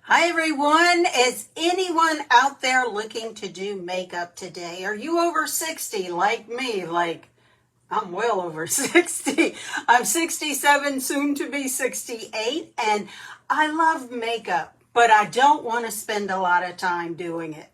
Hi everyone, is anyone out there looking to do makeup today? Are you over 60 like me? I'm well over 60. I'm 67, soon to be 68, and I love makeup, but I don't want to spend a lot of time doing it.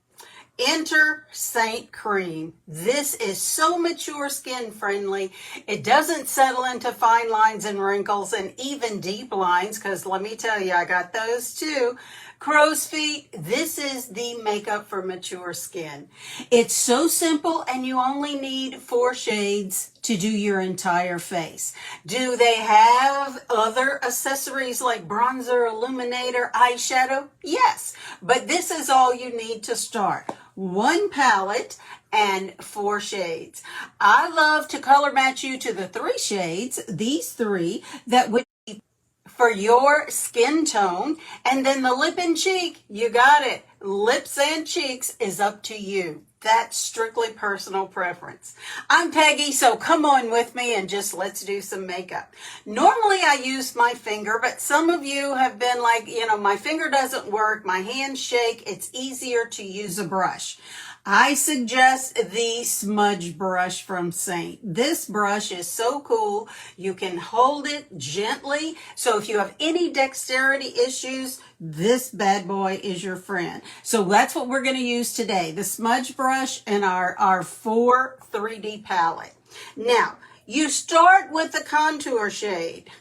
Enter Seint Cream. This is so mature skin friendly. It doesn't settle into fine lines and wrinkles and even deep lines, because let me tell you, I got those too. Crow's feet. This is the makeup for mature skin. It's so simple, and you only need 4 shades to do your entire face. Do they have other accessories like bronzer, illuminator, eyeshadow? Yes, but this is all you need to start. 1 palette and 4 shades. I love to color match you to the 3 shades, these 3, that would be for your skin tone. And then the lip and cheek, you got it. Lips and cheeks is up to you. That's strictly personal preference. I'm Peggy, so come on with me and just let's do some makeup. Normally I use my finger, but some of you have been like, my finger doesn't work, my hands shake, it's easier to use a brush. I suggest the Smudge Brush from Seint. This brush is so cool. You can hold it gently. So if you have any dexterity issues, this bad boy is your friend. So that's what we're going to use today. The Smudge Brush and our 4 3D palette. Now, you start with the contour shade.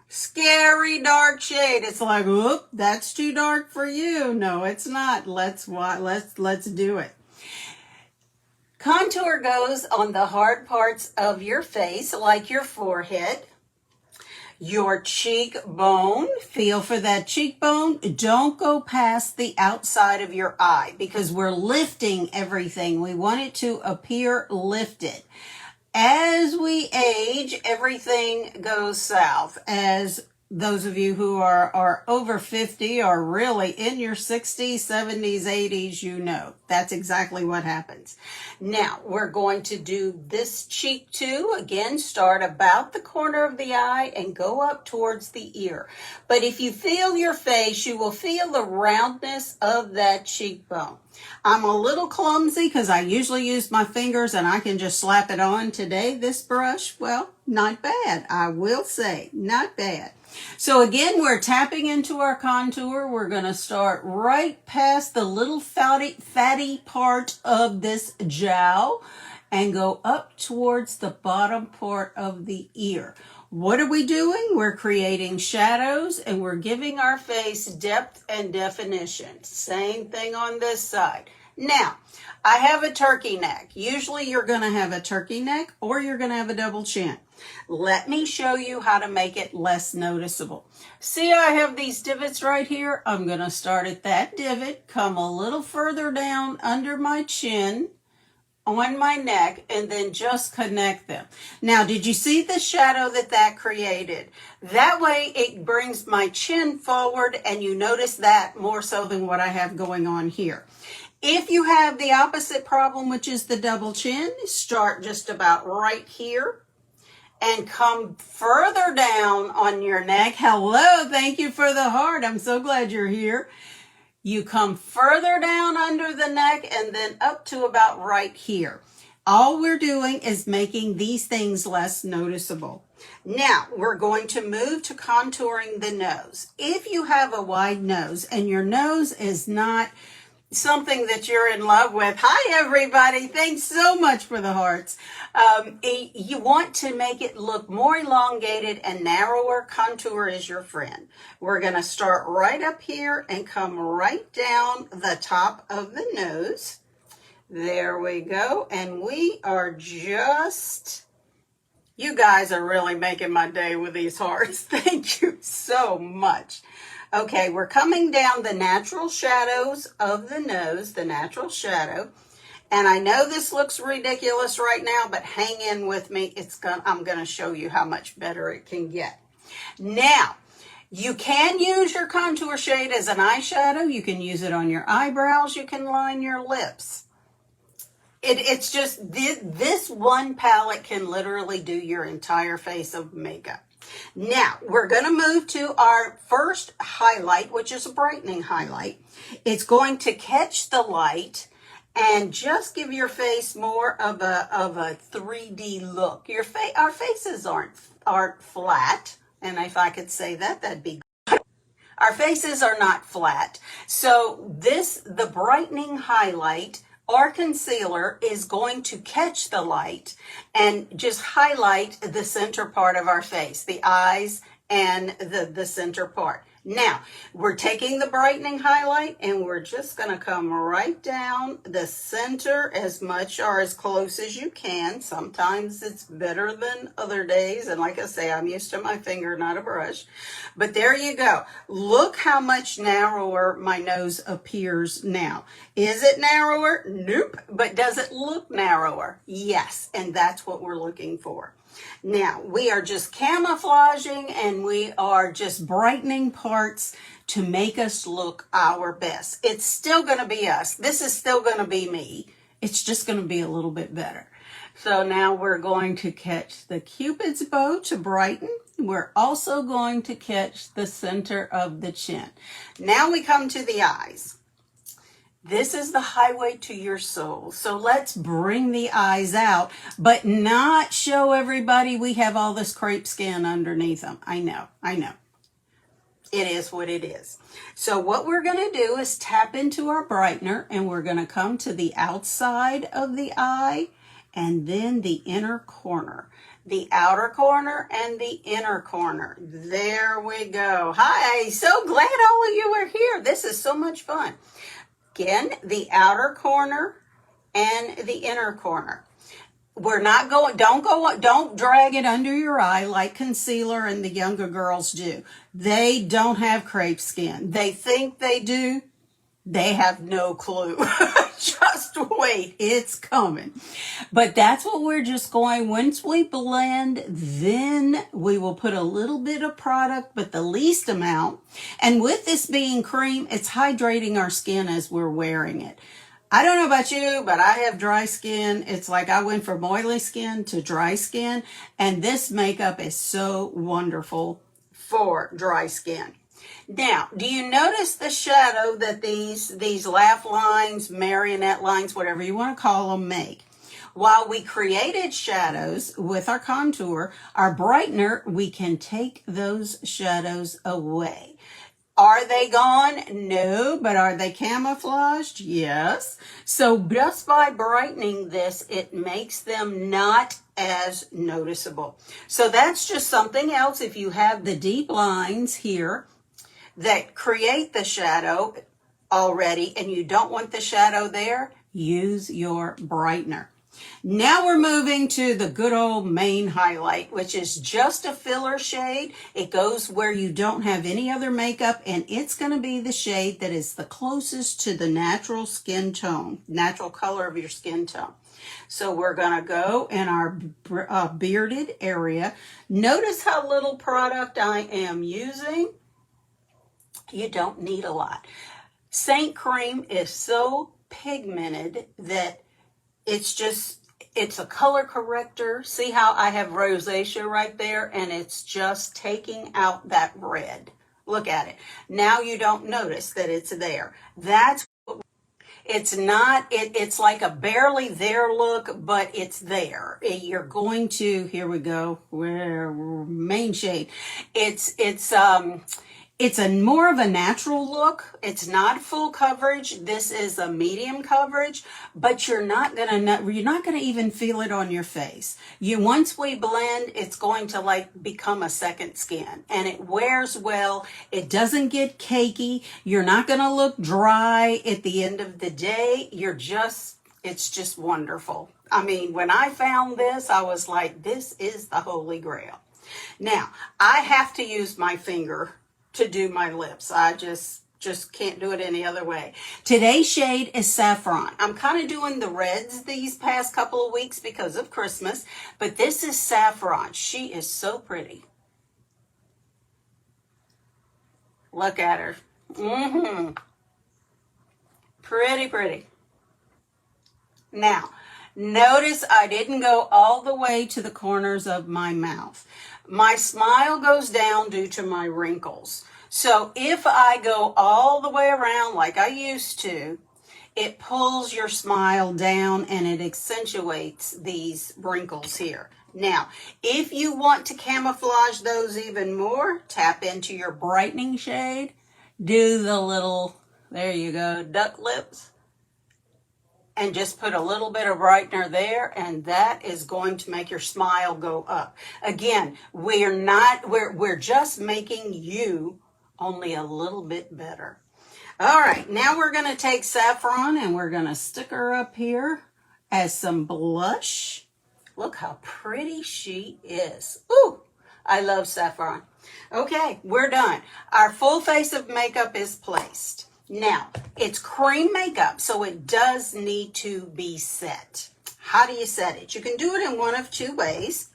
Scary dark shade. It's like, whoop, that's too dark for you. No, it's not. Let's do it. Contour goes on the hard parts of your face, like your forehead, your cheekbone. Feel for that cheekbone. Don't go past the outside of your eye because we're lifting everything. We want it to appear lifted. As we age, everything goes south. As those of you who are over 50 or really in your 60s, 70s, 80s, you know that's exactly what happens. Now, we're going to do this cheek too. Again, start about the corner of the eye and go up towards the ear. But if you feel your face, you will feel the roundness of that cheekbone. I'm a little clumsy because I usually use my fingers and I can just slap it on. Today, this brush, well, not bad. I will say, not bad. So again, we're tapping into our contour. We're going to start right past the little fatty part of this jowl and go up towards the bottom part of the ear. What are we doing? We're creating shadows and we're giving our face depth and definition. Same thing on this side. Now, I have a turkey neck. Usually you're going to have a turkey neck or you're going to have a double chin. Let me show you how to make it less noticeable. See, I have these divots right here. I'm going to start at that divot, come a little further down under my chin, on my neck, and then just connect them. Now, did you see the shadow that created? That way it brings my chin forward, and you notice that more so than what I have going on here. If you have the opposite problem, which is the double chin, start just about right here and come further down on your neck. Hello, thank you for the heart. I'm so glad you're here. You come further down under the neck and then up to about right here. All we're doing is making these things less noticeable. Now, we're going to move to contouring the nose. If you have a wide nose and your nose is not something that you're in love with. Hi, everybody. Thanks so much for the hearts. You want to make it look more elongated and narrower. Contour is your friend. We're going to start right up here and come right down the top of the nose. There we go. And we are just... You guys are really making my day with these hearts. Thank you so much. Okay, we're coming down the natural shadows of the nose, the natural shadow. And I know this looks ridiculous right now, but hang in with me. I'm going to show you how much better it can get. Now, you can use your contour shade as an eyeshadow. You can use it on your eyebrows. You can line your lips. It's just this one palette can literally do your entire face of makeup. Now, we're going to move to our first highlight, which is a brightening highlight. It's going to catch the light and just give your face more of a 3D look. Our faces aren't flat, and if I could say that, that'd be good. Our faces are not flat. So the brightening highlight or concealer is going to catch the light and just highlight the center part of our face, the eyes and the center part. Now, we're taking the brightening highlight and we're just going to come right down the center as much or as close as you can. Sometimes it's better than other days. And like I say, I'm used to my finger, not a brush. But there you go. Look how much narrower my nose appears now. Is it narrower? Nope. But does it look narrower? Yes. And that's what we're looking for. Now, we are just camouflaging and we are just brightening parts to make us look our best. It's still going to be us. This is still going to be me. It's just going to be a little bit better. So now we're going to catch the Cupid's bow to brighten. We're also going to catch the center of the chin. Now we come to the eyes. This is the highway to your soul. So let's bring the eyes out, but not show everybody we have all this crepe skin underneath them. I know. It is what it is. So what we're going to do is tap into our brightener and we're going to come to the outside of the eye and then the inner corner. The outer corner and the inner corner. There we go. Hi, so glad all of you are here. This is so much fun. Again, the outer corner and the inner corner. We're not going, don't drag it under your eye like concealer and the younger girls do. They don't have crepe skin. They think they do. They have no clue. Just wait, it's coming. But that's what we're just going. Once we blend, then we will put a little bit of product, but the least amount. And with this being cream, it's hydrating our skin as we're wearing it. I don't know about you, but I have dry skin. It's like I went from oily skin to dry skin. And this makeup is so wonderful for dry skin. Now, do you notice the shadow that these laugh lines, marionette lines, whatever you want to call them, make? While we created shadows with our contour, our brightener, we can take those shadows away. Are they gone? No, but are they camouflaged? Yes. So just by brightening this, it makes them not as noticeable. So that's just something else. If you have the deep lines here that create the shadow already and you don't want the shadow there, use your brightener. Now we're moving to the good old main highlight, which is just a filler shade. It goes where you don't have any other makeup, and it's going to be the shade that is the closest to the natural skin tone, natural color of your skin tone. So we're going to go in our bearded area. Notice how little product I am using. You don't need a lot. Seint cream is so pigmented that it's a color corrector. See how I have rosacea right there, and it's just taking out that red. Look at it. Now you don't notice that it's there. It's not, it's like a barely there look, but it's there. You're going to, here we go, main shade. It's a more of a natural look. It's not full coverage. This is a medium coverage, but you're not gonna even feel it on your face. Once we blend, it's going to like become a second skin, and it wears well. It doesn't get cakey. You're not gonna look dry at the end of the day. It's just wonderful. I mean, when I found this, I was like, this is the holy grail. Now, I have to use my finger to do my lips. I just can't do it any other way. Today's shade is Saffron. I'm kind of doing the reds these past couple of weeks because of Christmas, but this is Saffron. She is so pretty. Look at her. Pretty. Now Notice I didn't go all the way to the corners of my mouth. My smile goes down due to my wrinkles. So if I go all the way around like I used to, it pulls your smile down and it accentuates these wrinkles here. Now, if you want to camouflage those even more, tap into your brightening shade, do the little, there you go, duck lips, and just put a little bit of brightener there, and that is going to make your smile go up. Again, we're just making you only a little bit better. All right, now we're going to take Saffron and we're going to stick her up here as some blush. Look how pretty she is. Ooh, I love Saffron. Okay, we're done. Our full face of makeup is placed. Now, it's cream makeup, so it does need to be set. How do you set it? You can do it in one of two ways.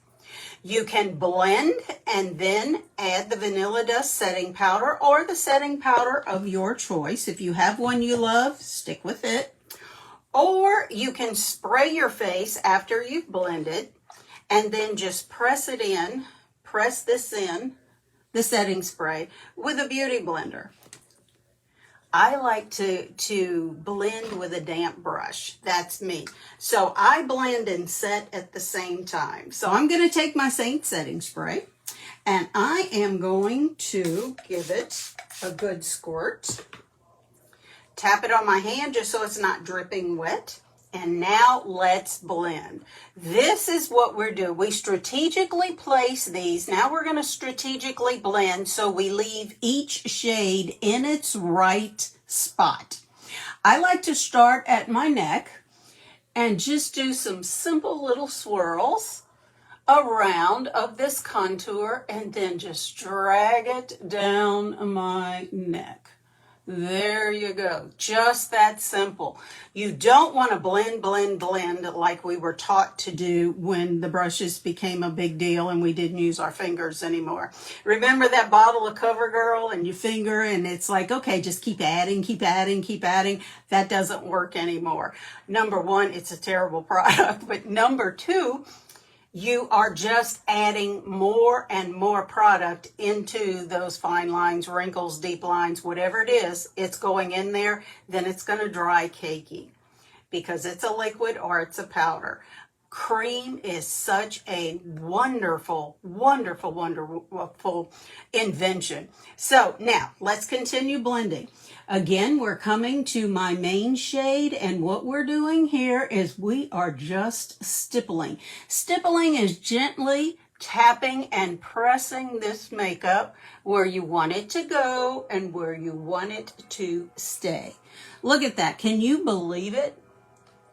You can blend and then add the Vanilla Dust setting powder or the setting powder of your choice. If you have one you love, stick with it. Or you can spray your face after you've blended and then just press it in, press this in, the setting spray, with a beauty blender. I like to blend with a damp brush. That's me. So I blend and set at the same time. So I'm going to take my Seint setting spray and I am going to give it a good squirt. Tap it on my hand just so it's not dripping wet. And now let's blend. This is what we're doing. We strategically place these. Now we're going to strategically blend so we leave each shade in its right spot. I like to start at my neck and just do some simple little swirls around of this contour and then just drag it down my neck. There you go. Just that simple. You don't want to blend like we were taught to do when the brushes became a big deal and we didn't use our fingers anymore. Remember that bottle of CoverGirl and your finger and it's like, okay, just keep adding, keep adding, keep adding. That doesn't work anymore. Number one, it's a terrible product. But number two, you are just adding more and more product into those fine lines, wrinkles, deep lines, whatever it is, it's going in there, then it's going to dry cakey because it's a liquid or it's a powder. Cream is such a wonderful, wonderful, wonderful invention. So now let's continue blending. Again, we're coming to my main shade, and what we're doing here is we are just stippling. Stippling is gently tapping and pressing this makeup where you want it to go and where you want it to stay. Look at that. Can you believe it?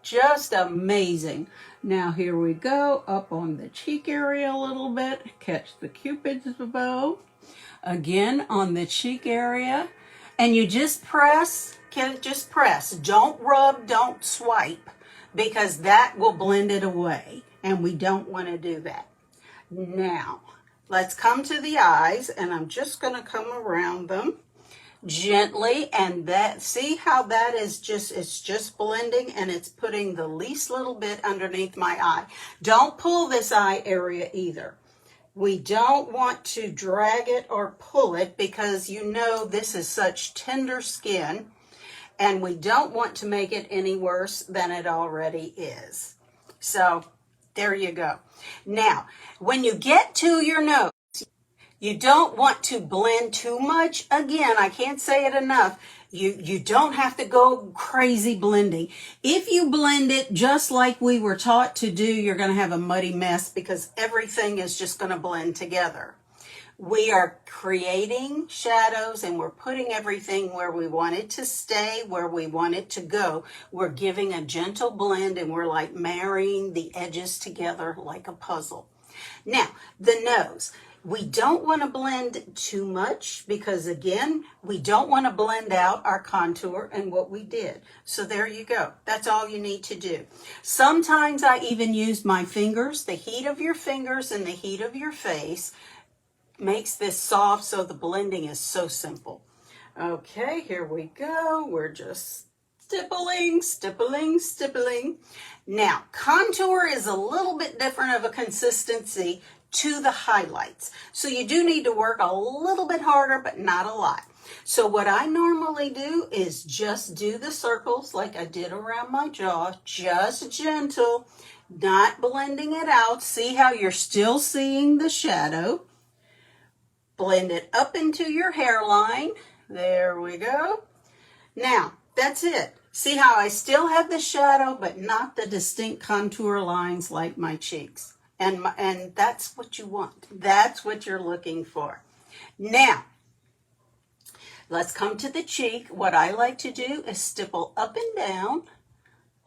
Just amazing. Now here we go, up on the cheek area a little bit. Catch the Cupid's bow. Again on the cheek area. And you just press, just press. Don't rub, don't swipe, because that will blend it away. And we don't want to do that. Now, let's come to the eyes, and I'm just going to come around them gently, and that, see how that is just, it's just blending and it's putting the least little bit underneath my eye. Don't pull this eye area either. We don't want to drag it or pull it because you know this is such tender skin and we don't want to make it any worse than it already is. So there you go. Now, when you get to your nose, you don't want to blend too much. Again, I can't say it enough. You don't have to go crazy blending. If you blend it just like we were taught to do, you're going to have a muddy mess because everything is just going to blend together. We are creating shadows and we're putting everything where we want it to stay, where we want it to go. We're giving a gentle blend and we're like marrying the edges together like a puzzle. Now, the nose. We don't want to blend too much because, again, we don't want to blend out our contour and what we did. So there you go. That's all you need to do. Sometimes I even use my fingers. The heat of your fingers and the heat of your face makes this soft, so the blending is so simple. Okay, here we go. We're just stippling, stippling, stippling. Now, contour is a little bit different of a consistency to the highlights. So you do need to work a little bit harder, but not a lot. So what I normally do is just do the circles like I did around my jaw, just gentle, not blending it out. See how you're still seeing the shadow. Blend it up into your hairline. There we go. Now, that's it. See how I still have the shadow, but not the distinct contour lines like my cheeks. And that's what you want. That's what you're looking for. Now, let's come to the cheek. What I like to do is stipple up and down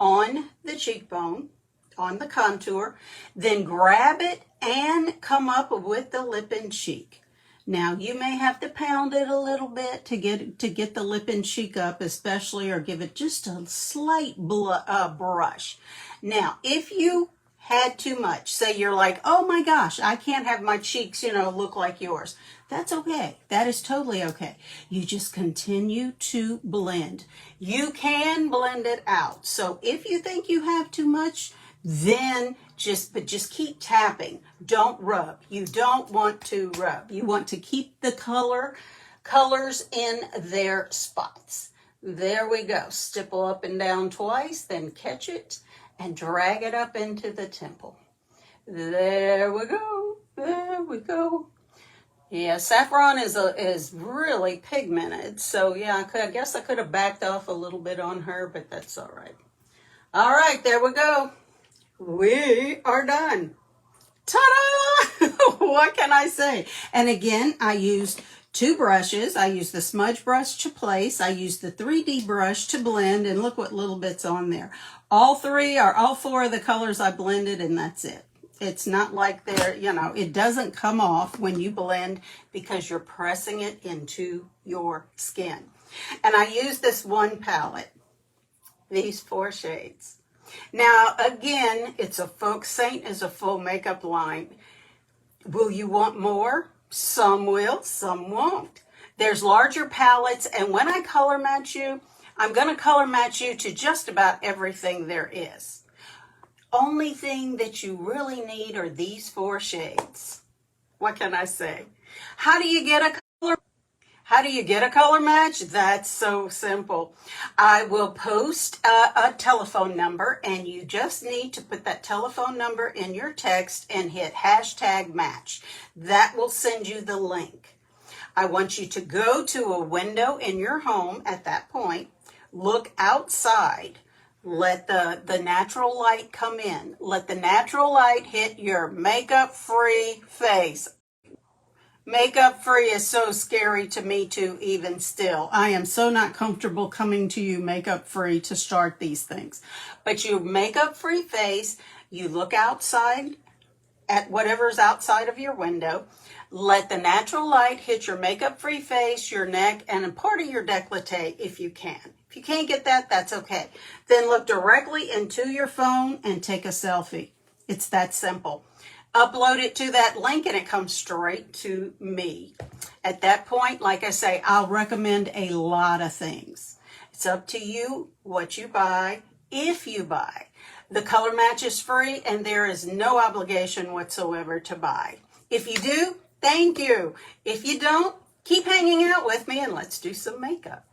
on the cheekbone, on the contour, then grab it and come up with the lip and cheek. Now, you may have to pound it a little bit to get the lip and cheek up, especially, or give it just a slight brush. Now, if you had too much, say you're like, oh my gosh, I can't have my cheeks, look like yours. That's okay. That is totally okay. You just continue to blend. You can blend it out. So if you think you have too much, then just keep tapping. Don't rub. You don't want to rub. You want to keep the colors in their spots. There we go. Stipple up and down twice, then catch it and drag it up into the temple. There we go. There we go. Yeah, Saffron is really pigmented. So yeah, I guess I could have backed off a little bit on her, but that's all right. All right, there we go. We are done. Ta-da! What can I say? And again, I used two brushes. I used the Smudge Brush to place. I used the 3D brush to blend, and look what little bits on there. All four of the colors I blended, and that's it. It's not like it doesn't come off when you blend because you're pressing it into your skin. And I used this one palette, these 4 shades. Now, again, Seint is a full makeup line. Will you want more? Some will, some won't. There's larger palettes, and when I color match you, I'm going to color match you to just about everything there is. Only thing that you really need are these 4 shades. What can I say? How do you get a color match? That's so simple. I will post a telephone number, and you just need to put that telephone number in your text and hit #match. That will send you the link. I want you to go to a window in your home at that point, look outside, let the natural light come in. Let the natural light hit your makeup-free face. Makeup-free is so scary to me too, even still. I am so not comfortable coming to you makeup-free to start these things. But your makeup-free face, you look outside at whatever's outside of your window. Let the natural light hit your makeup-free face, your neck, and a part of your décolleté if you can. If you can't get that, that's okay. Then look directly into your phone and take a selfie. It's that simple. Upload it to that link and it comes straight to me. At that point, like I say, I'll recommend a lot of things. It's up to you what you buy, if you buy. The color match is free and there is no obligation whatsoever to buy. If you do, thank you. If you don't, keep hanging out with me and let's do some makeup.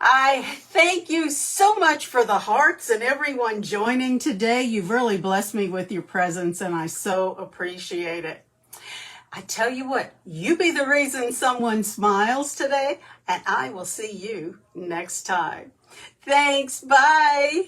I thank you so much for the hearts and everyone joining today. You've really blessed me with your presence and I so appreciate it. I tell you what, you be the reason someone smiles today, and I will see you next time. Thanks, bye.